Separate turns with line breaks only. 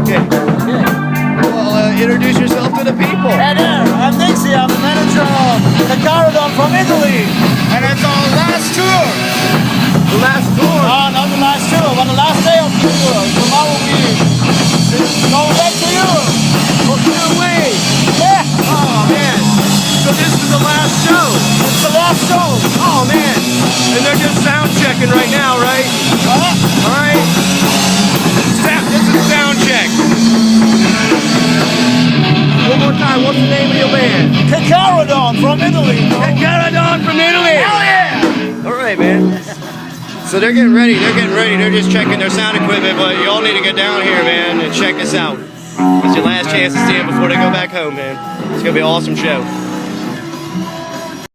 Okay. Well, introduce yourself to the people.
Hey there, I'm Nixie. I'm the manager of CARCHARODON from Italy. And it's our last tour.
The last tour?
No, not the last tour, but the last day of the tour. Tomorrow we go back to Europe.
Well, no way.
Yeah.
Oh, man. So this is the last show?
It's the last show.
Oh, man. And they're just sound checking right now, right? All right. This is sound check. One more time, what's the name of your band?
CARCHARODON from Italy.
CARCHARODON from Italy.
Hell yeah!
All right, man. So they're getting ready. They're just checking their sound equipment, but you all need to get down here, man, and check this out. It's your last chance to see them before they go back home, man. It's gonna be an awesome show.